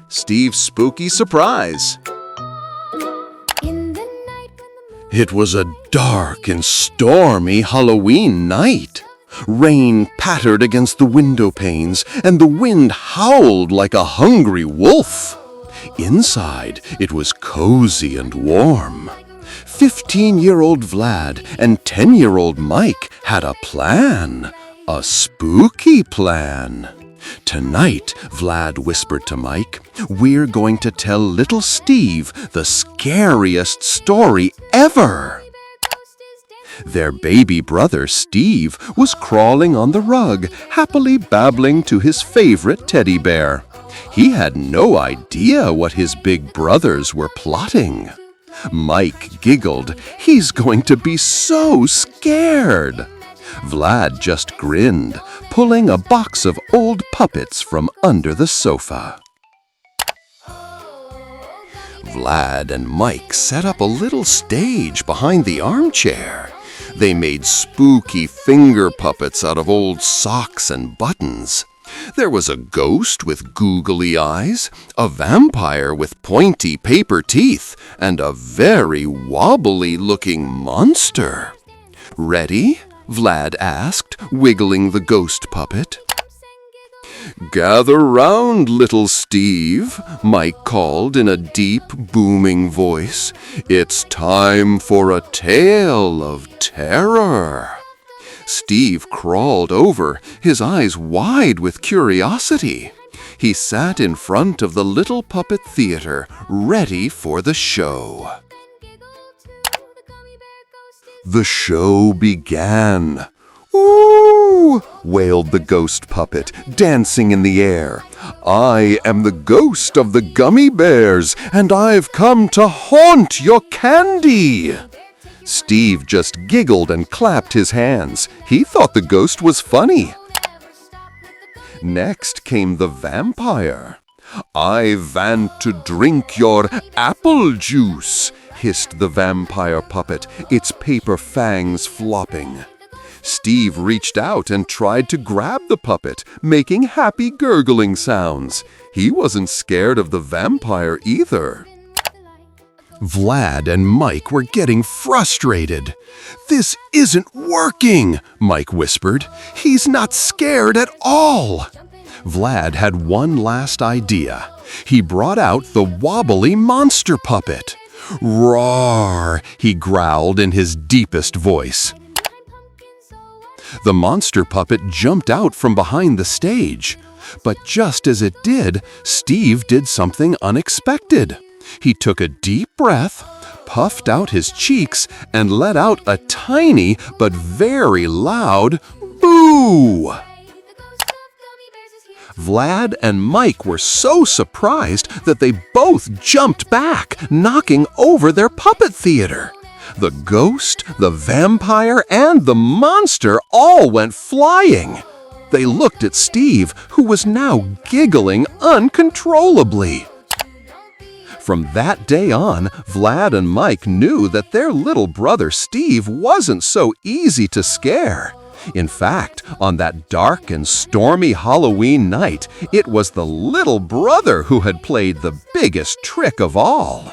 Steve's spooky surprise. It was a dark and stormy Halloween night. Rain pattered against the window panes, and the wind howled like a hungry wolf. Inside, it was cozy and warm. 15-year-old Vlad and 10-year-old Mike had a plan. A spooky plan. Tonight, Vlad whispered to Mike, we're going to tell little Steve the scariest story ever. Their baby brother, Steve, was crawling on the rug, happily babbling to his favorite teddy bear. He had no idea what his big brothers were plotting. Mike giggled. He's going to be so scared. Vlad just grinned, pulling a box of old puppets from under the sofa. Vlad and Mike set up a little stage behind the armchair. They made spooky finger puppets out of old socks and buttons. There was a ghost with googly eyes, a vampire with pointy paper teeth, and a very wobbly-looking monster. "Ready?" Vlad asked, wiggling the ghost puppet. "Gather round, little Steve," Mike called in a deep, booming voice. "It's time for a tale of terror." Steve crawled over, his eyes wide with curiosity. He sat in front of the little puppet theater, ready for the show. The show began. "Ooh!" wailed the ghost puppet, dancing in the air. "I am the ghost of the gummy bears, and I've come to haunt your candy." Steve just giggled and clapped his hands. He thought the ghost was funny. Next came the vampire. "I want to drink your apple juice," hissed the vampire puppet, its paper fangs flopping. Steve reached out and tried to grab the puppet, making happy gurgling sounds. He wasn't scared of the vampire either. Vlad and Mike were getting frustrated. "This isn't working," Mike whispered. "He's not scared at all." Vlad had one last idea. He brought out the wobbly monster puppet. "Roar!" he growled in his deepest voice. The monster puppet jumped out from behind the stage. But just as it did, Steve did something unexpected. He took a deep breath, puffed out his cheeks, and let out a tiny but very loud boo! Vlad and Mike were so surprised that they both jumped back, knocking over their puppet theater. The ghost, the vampire, and the monster all went flying. They looked at Steve, who was now giggling uncontrollably. From that day on, Vlad and Mike knew that their little brother Steve wasn't so easy to scare. In fact, on that dark and stormy Halloween night, it was the little brother who had played the biggest trick of all.